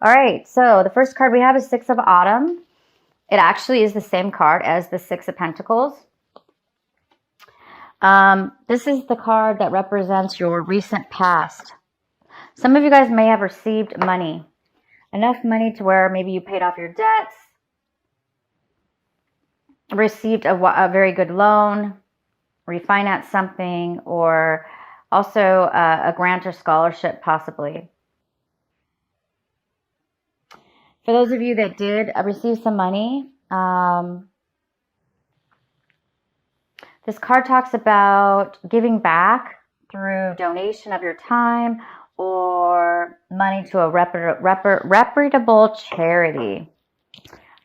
All right, so the first card we have is Six of Autumn. It actually is the same card as the Six of Pentacles. This is the card that represents your recent past. Some of you guys may have received money. Enough money to where maybe you paid off your debts, received a very good loan, refinanced something, or also a grant or scholarship possibly. For those of you that did receive some money, this card talks about giving back through donation of your time or money to a reputable charity.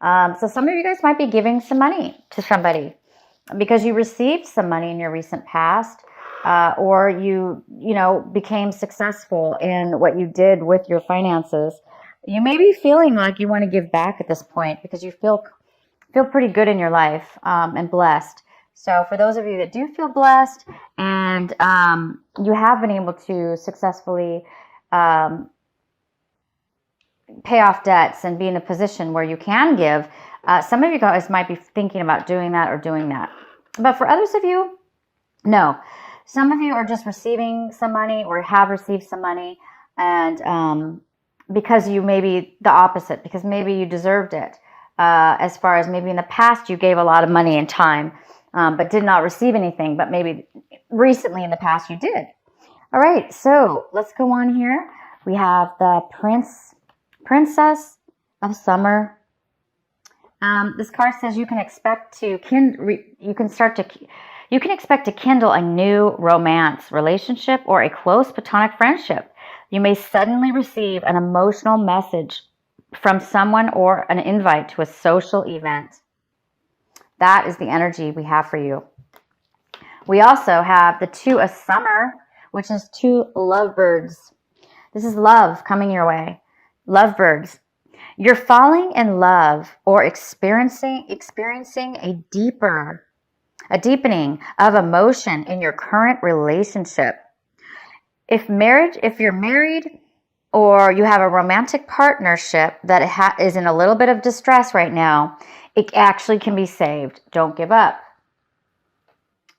So some of you guys might be giving some money to somebody because you received some money in your recent past, or you became successful in what you did with your finances. You may be feeling like you want to give back at this point because you feel pretty good in your life and blessed. So for those of you that do feel blessed and you have been able to successfully pay off debts and be in a position where you can give, some of you guys might be thinking about doing that or doing that. But for others of you, no. Some of you are just receiving some money or have received some money, and because you may be the opposite, because maybe you deserved it. As far as maybe in the past you gave a lot of money and time, but did not receive anything, but maybe recently in the past you did. All right, so let's go on here. We have the Princess of Summer. This card says you can expect to kindle a new romance relationship or a close platonic friendship. You may suddenly receive an emotional message from someone or an invite to a social event. That is the energy we have for you. We also have the Two of Summer, which is two lovebirds. This is love coming your way. Lovebirds. You're falling in love or experiencing a deepening of emotion in your current relationship. If you're married or you have a romantic partnership that is in a little bit of distress right now, it actually can be saved. Don't give up.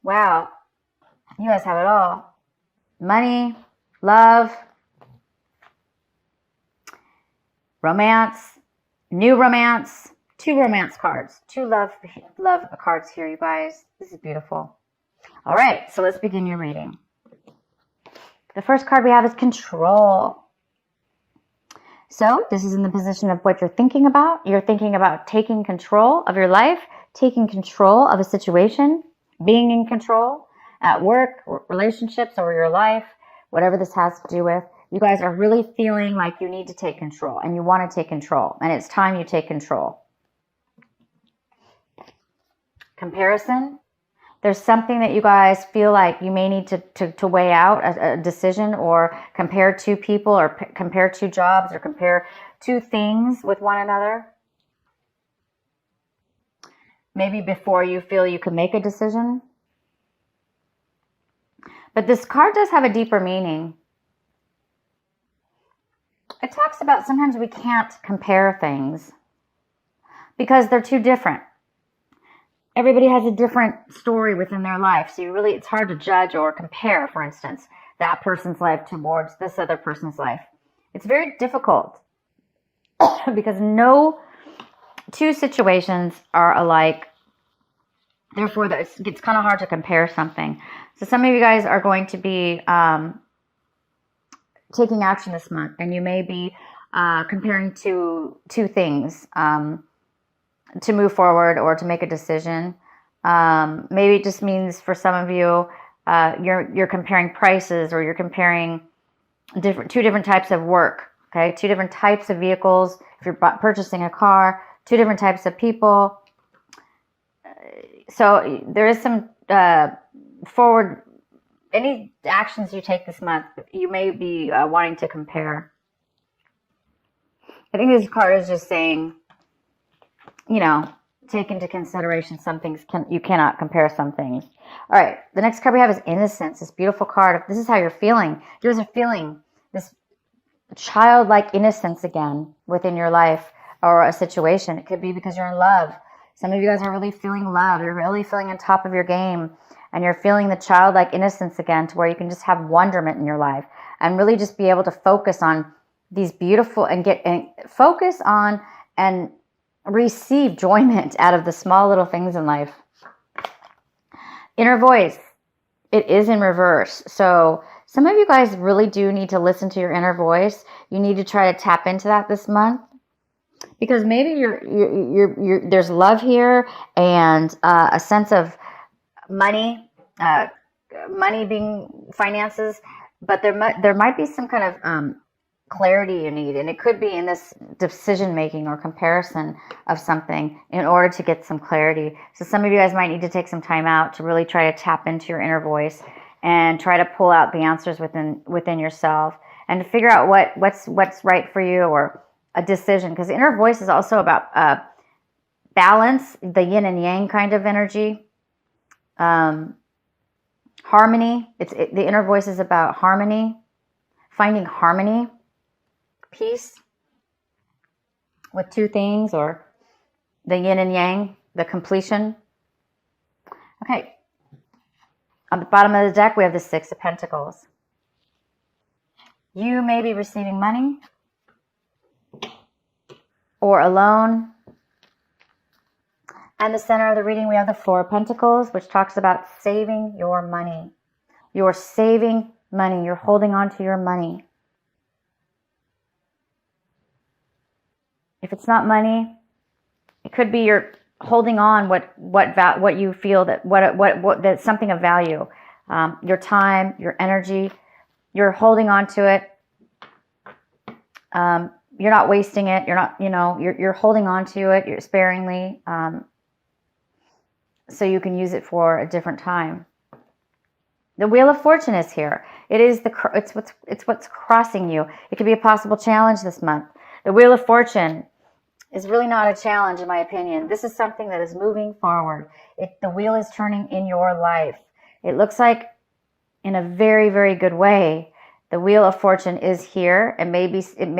Wow. You guys have it all. Money, love, romance, new romance, two romance cards, two love cards here, you guys. This is beautiful. All right, so let's begin your reading. The first card we have is Control. So this is in the position of what you're thinking about. You're thinking about taking control of your life, taking control of a situation, being in control at work, relationships, or your life, whatever this has to do with. You guys are really feeling like you need to take control and you want to take control, and it's time you take control. Comparison. There's something that you guys feel like you may need to weigh out a decision, or compare two people, or compare two jobs, or compare two things with one another. Maybe before you feel you can make a decision. But this card does have a deeper meaning. It talks about sometimes we can't compare things because they're too different. Everybody has a different story within their life. So it's hard to judge or compare, for instance, that person's life towards this other person's life. It's very difficult because no two situations are alike. Therefore, it's kind of hard to compare something. So some of you guys are going to be taking action this month, and you may be comparing two things to move forward or to make a decision. Maybe it just means for some of you, you're comparing prices, or you're comparing two different types of work. Okay, two different types of vehicles. If you're purchasing a car, two different types of people. So there is some forward. Any actions you take this month, you may be wanting to compare. I think this card is just saying, take into consideration some things you cannot compare some things. All right, the next card we have is Innocence. This beautiful card. This is how you're feeling. You guys are feeling this childlike innocence again within your life or a situation. It could be because you're in love. Some of you guys are really feeling love. You're really feeling on top of your game, and you're feeling the childlike innocence again, to where you can just have wonderment in your life and really just be able to focus on these beautiful and focus on and receive enjoyment out of the small little things in life. Inner voice, it is in reverse. So some of you guys really do need to listen to your inner voice. You need to try to tap into that this month, because maybe there's love here and a sense of money, money being finances, but there might be some kind of clarity you need, and it could be in this decision making or comparison of something in order to get some clarity. So some of you guys might need to take some time out to really try to tap into your inner voice and try to pull out the answers within yourself, and to figure out what's right for you, or a decision, because inner voice is also about balance, the yin and yang kind of energy, harmony. The inner voice is about harmony, finding harmony, peace with two things, or the yin and yang, the completion. Okay. On the bottom of the deck, we have the Six of Pentacles. You may be receiving money or a loan. And the center of the reading, we have the Four of Pentacles, which talks about saving your money. You're saving money. You're holding on to your money. If it's not money, it could be you're holding on what you feel that's something of value. Your time, your energy, you're holding on to it. You're not wasting it. You're not, you're holding on to it. You're sparingly, so you can use it for a different time. The Wheel of Fortune is here. It's what's crossing you. It could be a possible challenge this month. The Wheel of Fortune is really not a challenge, in my opinion. This is something that is moving forward. The wheel is turning in your life. It looks like, in a very, very good way, the Wheel of Fortune is here, and maybe in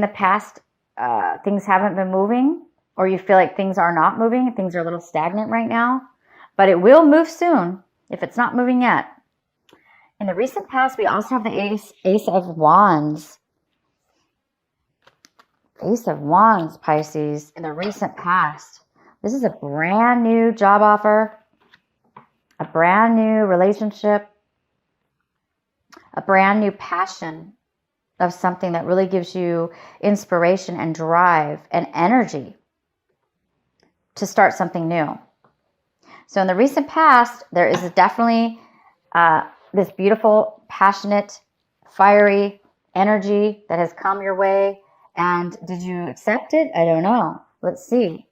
the past things haven't been moving, or you feel like things are not moving. Things are a little stagnant right now, but it will move soon if it's not moving yet. In the recent past, we also have the Ace of Wands. Ace of Wands, Pisces, in the recent past. This is a brand new job offer, a brand new relationship, a brand new passion of something that really gives you inspiration and drive and energy to start something new. So in the recent past, there is definitely this beautiful, passionate, fiery energy that has come your way. And did you accept it? I don't know. Let's see.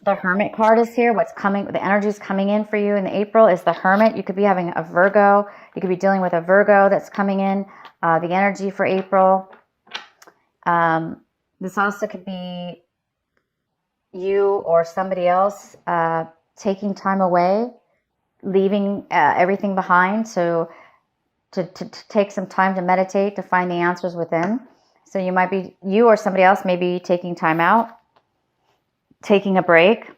The Hermit card is here. What's coming, the energy is coming in for you in April is the Hermit. You could be having a Virgo. You could be dealing with a Virgo that's coming in. The energy for April. This also could be you or somebody else taking time away, leaving everything behind. So to take some time to meditate, to find the answers within. So you or somebody else may be taking time out, taking a break.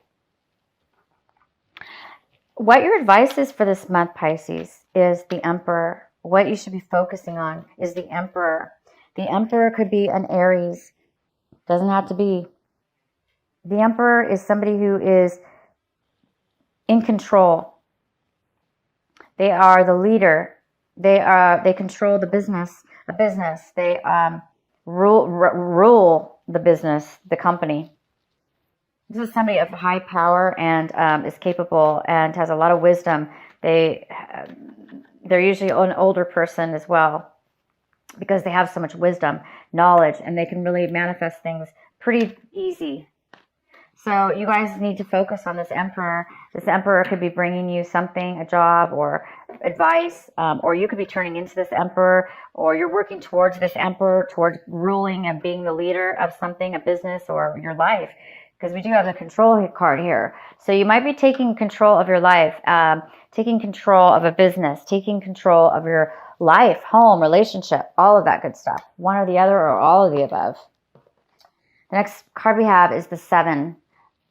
What your advice is for this month, Pisces, is the Emperor. What you should be focusing on is the Emperor. The Emperor could be an Aries. Doesn't have to be. The Emperor is somebody who is in control. They are the leader. They control the business. They rule the business, the company. This is somebody of high power and is capable and has a lot of wisdom. They're usually an older person as well, because they have so much wisdom, knowledge, and they can really manifest things pretty easy. So you guys need to focus on this Emperor. This Emperor could be bringing you something, a job or advice, or you could be turning into this Emperor, or you're working towards this Emperor, towards ruling and being the leader of something, a business or your life. because we do have the control card here. So you might be taking control of your life, taking control of a business, taking control of your life, home, relationship, all of that good stuff. One or the other or all of the above. The next card we have is the Seven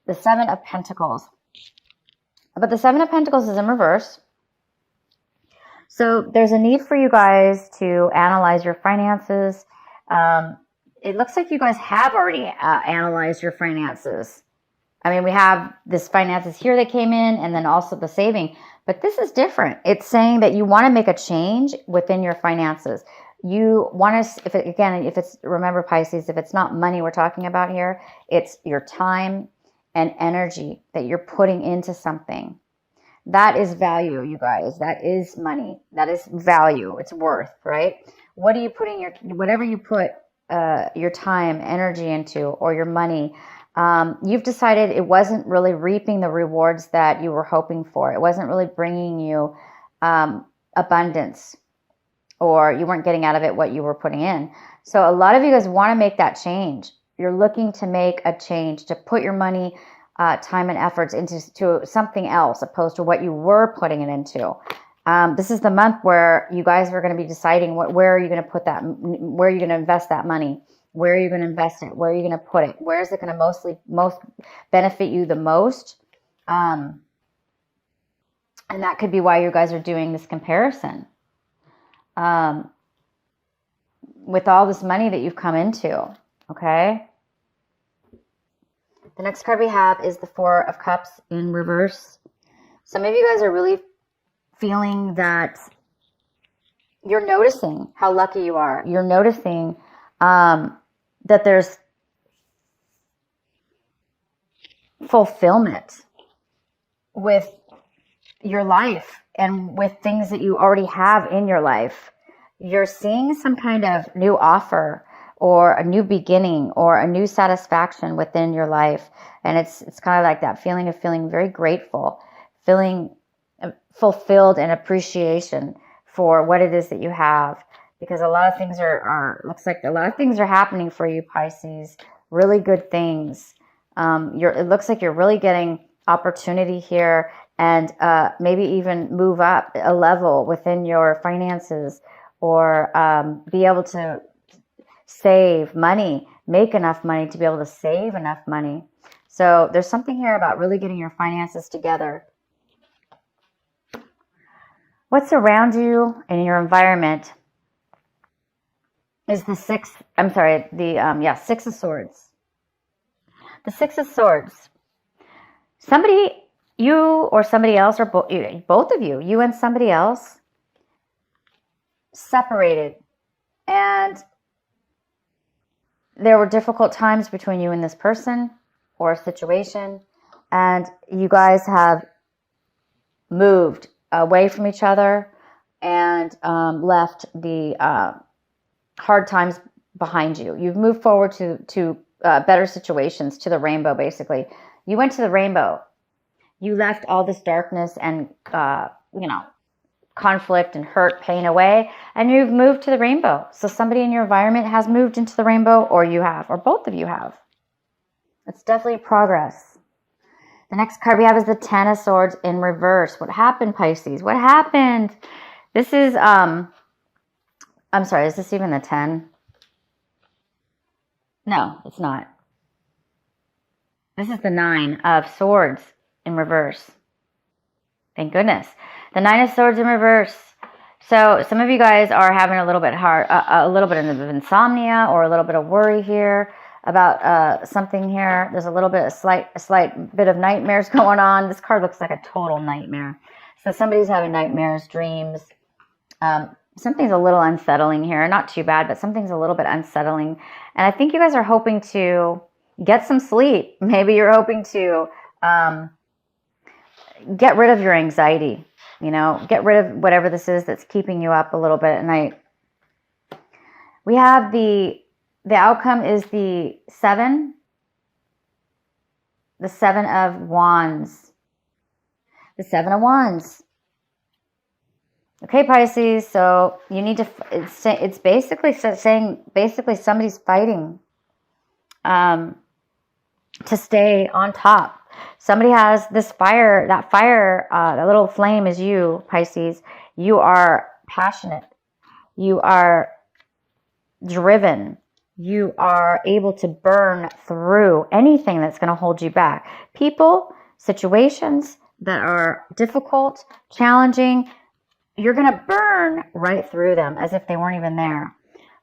of Pentacles. But the Seven of Pentacles is in reverse. So there's a need for you guys to analyze your finances. It looks like you guys have already analyzed your finances. I mean, we have this finances here that came in and then also the saving. But this is different. It's saying that you want to make a change within your finances. You want to, remember Pisces, if it's not money we're talking about here, it's your time and energy that you're putting into something. That is value, you guys. That is money. That is value. It's worth, right? What are you putting whatever you put your time, energy into, or your money, you've decided it wasn't really reaping the rewards that you were hoping for. It wasn't really bringing you abundance, or you weren't getting out of it what you were putting in. So a lot of you guys want to make that change. You're looking to make a change, to put your money, time and efforts into something else opposed to what you were putting it into. This is the month where you guys are going to be deciding where are you going to put that, where are you going to invest that money, where are you going to invest it, where are you going to put it, where is it going to most benefit you the most, and that could be why you guys are doing this comparison. With all this money that you've come into, okay? The next card we have is the Four of Cups in reverse. Some of you guys are really feeling that you're noticing how lucky you are. You're noticing that there's fulfillment with your life and with things that you already have in your life. You're seeing some kind of new offer or a new beginning or a new satisfaction within your life. And it's kind of like that feeling of feeling very grateful, feeling fulfilled and appreciation for what it is that you have. Because a lot of things looks like a lot of things are happening for you, Pisces. Really good things. It looks like you're really getting opportunity here, and maybe even move up a level within your finances, or be able to save money, make enough money to be able to save enough money. So there's something here about really getting your finances together. What's around you in your environment is the Six of Swords. The Six of Swords. Somebody, you or somebody else, or both of you, you and somebody else, separated. And there were difficult times between you and this person or a situation. And you guys have moved away from each other and left the hard times behind you. You've moved forward to better situations, to the rainbow, basically. You went to the rainbow. You left all this darkness and, conflict and hurt, pain away, and you've moved to the rainbow. So somebody in your environment has moved into the rainbow, or you have, or both of you have. It's definitely progress. The next card we have is the Ten of Swords in reverse. What happened, Pisces? What happened? This is, I'm sorry, is this even the 10? No, it's not. This is the Nine of Swords in reverse. Thank goodness. The Nine of Swords in reverse. So some of you guys are having a little bit of insomnia, or a little bit of worry here about something here. There's a slight bit of nightmares going on. This card looks like a total nightmare. So somebody's having nightmares, dreams. Something's a little unsettling here. Not too bad, but something's a little bit unsettling. And I think you guys are hoping to get some sleep. Maybe you're hoping to get rid of your anxiety. Get rid of whatever this is that's keeping you up a little bit at night. We have the outcome is the 7 of Wands. The 7 of Wands. Okay, Pisces, so you need to, it's basically saying, somebody's fighting. to stay on top. Somebody has this fire, that little flame is you, Pisces. You are passionate. You are driven. You are able to burn through anything that's going to hold you back. People, situations that are difficult, challenging, you're going to burn right through them as if they weren't even there.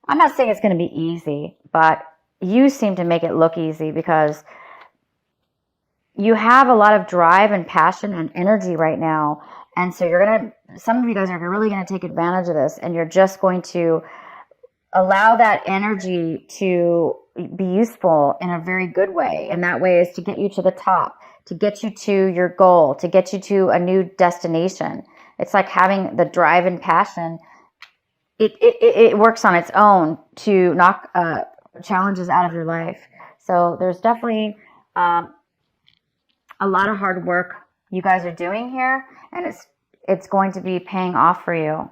I'm not saying it's going to be easy, but you seem to make it look easy because you have a lot of drive and passion and energy right now. And so some of you guys are really going to take advantage of this, and you're just going to allow that energy to be useful in a very good way. And that way is to get you to the top, to get you to your goal, to get you to a new destination. It's like having the drive and passion. It works on its own to knock challenges out of your life. So there's definitely a lot of hard work you guys are doing here, and it's going to be paying off for you.